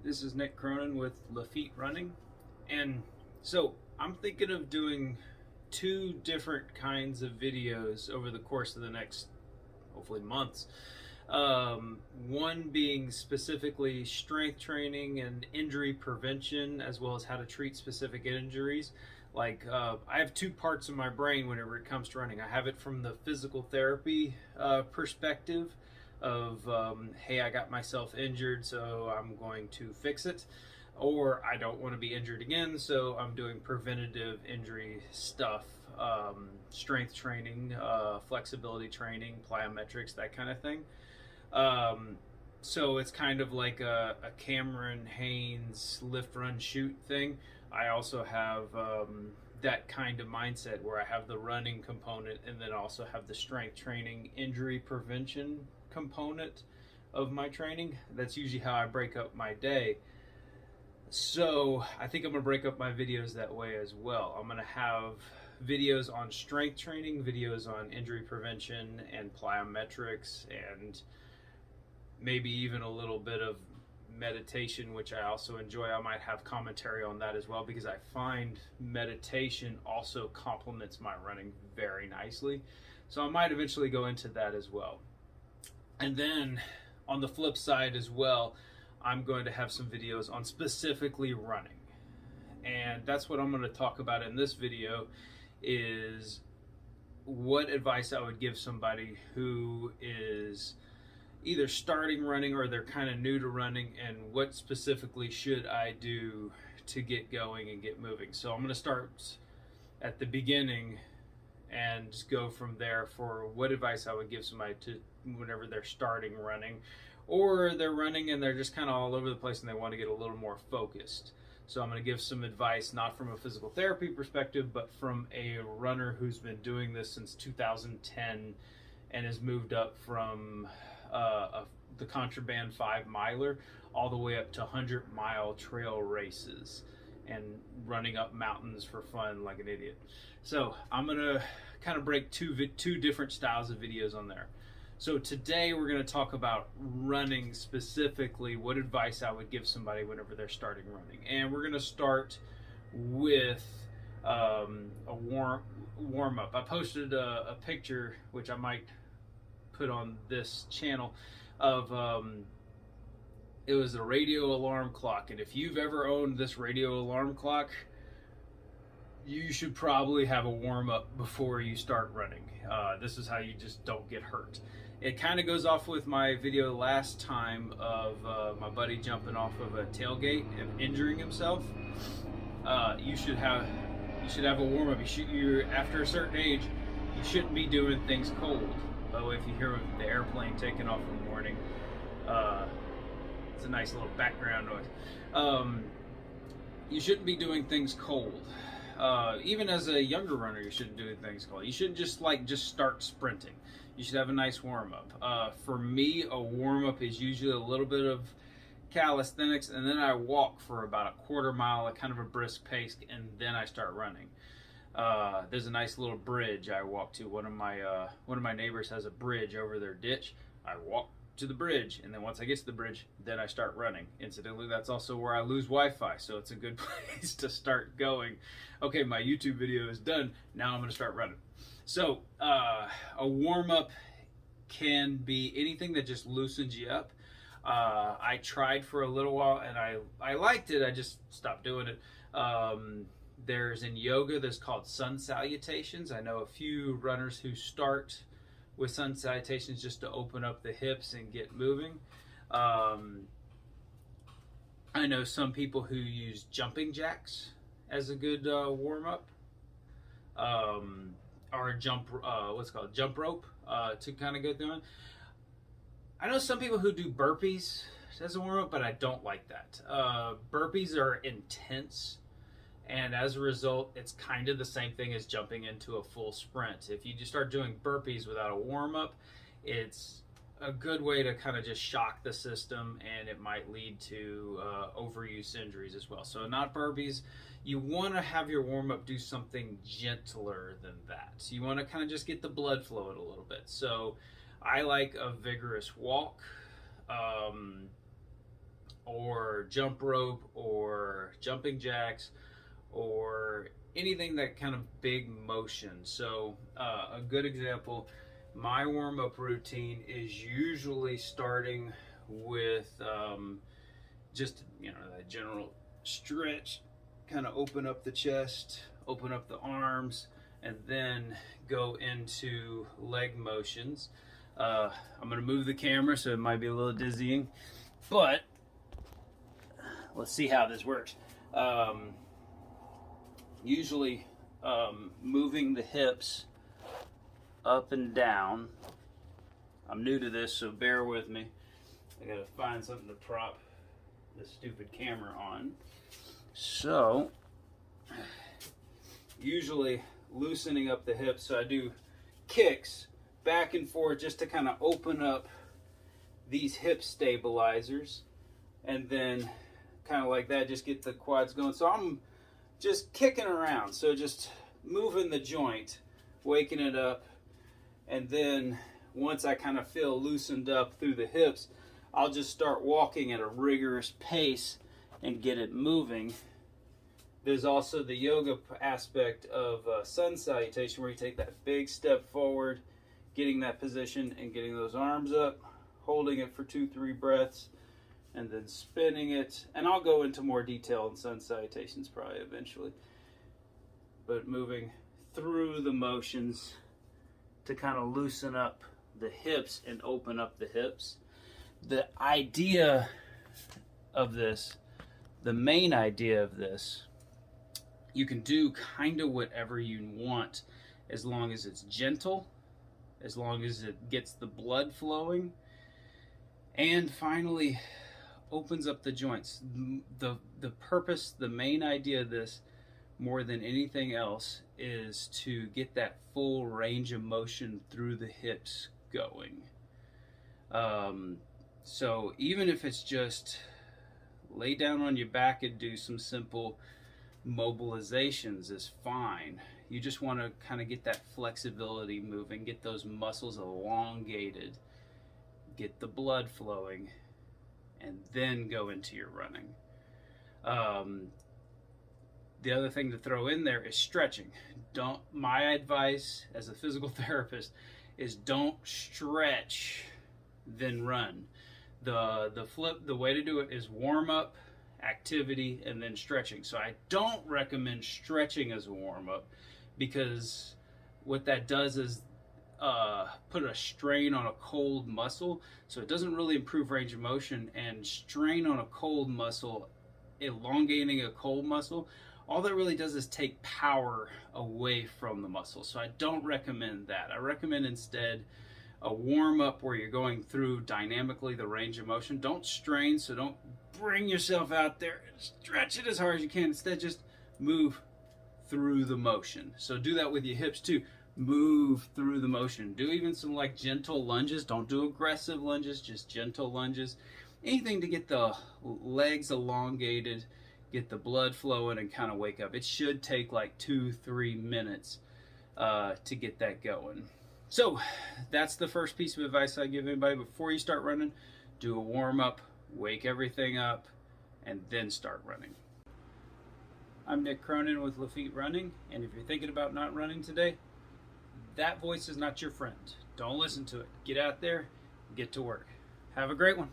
This is Nick Cronin with Lafitte Running, and so I'm thinking of doing two different kinds of videos over the course of the next, hopefully, months. One being specifically strength training and injury prevention, as well as how to treat specific injuries. I have two parts of my brain whenever it comes to running. I have it from the physical therapy perspective of, hey, I got myself injured, so I'm going to fix it. Or I don't want to be injured again, so I'm doing preventative injury stuff, strength training, flexibility training, plyometrics, that kind of thing. So it's kind of like a Cameron Haynes lift, run, shoot thing. I also have that kind of mindset where I have the running component and then also have the strength training, injury prevention component of my training. That's usually how I break up my day. So I think I'm going to break up my videos that way as well. I'm going to have videos on strength training, videos on injury prevention and plyometrics, and maybe even a little bit of meditation, which I also enjoy. I might have commentary on that as well, because I find meditation also complements my running very nicely. So I might eventually go into that as well. And then on the flip side as well, I'm going to have some videos on specifically running. And that's what I'm going to talk about in this video, is what advice I would give somebody who is either starting running or they're kind of new to running, and what specifically should I do to get going and get moving. So I'm going to start at the beginning and just go from there for what advice I would give somebody to whenever they're starting running, or they're running and they're just kind of all over the place and they want to get a little more focused. So I'm going to give some advice, not from a physical therapy perspective, but from a runner who's been doing this since 2010 and has moved up from the contraband 5-miler all the way up to 100-mile trail races and running up mountains for fun like an idiot. So I'm going to kind of break two different styles of videos on there. So today we're going to talk about running specifically, what advice I would give somebody whenever they're starting running. And we're going to start with a warm-up. I posted a picture, which I might put on this channel, of it was a radio alarm clock. And if you've ever owned this radio alarm clock, you should probably have a warm-up before you start running. This is how you just don't get hurt. It kind of goes off with my video last time of my buddy jumping off of a tailgate and injuring himself. You should have a warm-up. You're after a certain age, you shouldn't be doing things cold. By the way, if you hear the airplane taking off in the morning, it's a nice little background noise. You shouldn't be doing things cold. Even as a younger runner, you shouldn't do things cold. You shouldn't just start sprinting. You should have a nice warm-up. For me, a warm-up is usually a little bit of calisthenics, and then I walk for about a quarter mile at kind of a brisk pace, and then I start running. There's a nice little bridge I walk to. One of my neighbors has a bridge over their ditch. I walk to the bridge, and then once I get to the bridge, then I start running. Incidentally, that's also where I lose Wi-Fi, so it's a good place to start going. Okay, my YouTube video is done. Now I'm going to start running. So a warm-up can be anything that just loosens you up. I tried for a little while, and I liked it. I just stopped doing it. There's in yoga, there's called sun salutations. I know a few runners who start with sun salutations just to open up the hips and get moving. I know some people who use jumping jacks as a good warm-up, or jump rope to kind of go through it. I know some people who do burpees as a warm-up, but I don't like that. Burpees are intense, and as a result, it's kind of the same thing as jumping into a full sprint. If you just start doing burpees without a warm-up, it's a good way to kind of just shock the system, and it might lead to overuse injuries as well. So not burpees. You want to have your warm-up do something gentler than that. So you want to kind of just get the blood flowing a little bit. So I like a vigorous walk. or jump rope or jumping jacks or anything that kind of big motion. So a good example, my warm-up routine is usually starting with just, you know, that general stretch, kind of open up the chest, open up the arms, and then go into leg motions. I'm going to move the camera, so it might be a little dizzying, but let's see how this works. Usually moving the hips up and down. I'm new to this, so bear with me. I gotta find something to prop this stupid camera on. So, usually loosening up the hips, so I do kicks back and forth just to kind of open up these hip stabilizers, and then kind of like that, just get the quads going. So I'm just kicking around, so just moving the joint, waking it up, and then once I kind of feel loosened up through the hips, I'll just start walking at a rigorous pace and get it moving. There's also the yoga aspect of sun salutation, where you take that big step forward, getting that position and getting those arms up, holding it for 2-3 breaths, and then spinning it. And I'll go into more detail in sun salutations probably eventually. But moving through the motions to kind of loosen up the hips and open up the hips. The idea of this, the main idea of this, you can do kind of whatever you want as long as it's gentle, as long as it gets the blood flowing, and finally opens up the joints. The purpose, the main idea of this, more than anything else, is to get that full range of motion through the hips going. So even if it's just lay down on your back and do some simple mobilizations is fine. You just want to kind of get that flexibility moving, get those muscles elongated, get the blood flowing, and then go into your running. The other thing to throw in there is stretching. My advice as a physical therapist is don't stretch, then run. The way to do it is warm up, activity, and then stretching. So I don't recommend stretching as a warm up, because what that does is put a strain on a cold muscle, so it doesn't really improve range of motion. And strain on a cold muscle, elongating a cold muscle, all that really does is take power away from the muscle. So I don't recommend that. I recommend instead a warm up where you're going through dynamically the range of motion. Don't strain, so don't bring yourself out there and stretch it as hard as you can. Instead, just move through the motion. So do that with your hips too. Move through the motion. Do even some like gentle lunges. Don't do aggressive lunges, just gentle lunges. Anything to get the legs elongated, get the blood flowing, and kind of wake up. It should take like 2-3 minutes to get that going. So that's the first piece of advice I give anybody. Before you start running, do a warm up, wake everything up, and then start running. I'm Nick Cronin with Lafitte Running, and if you're thinking about not running today, that voice is not your friend. Don't listen to it. Get out there, get to work. Have a great one.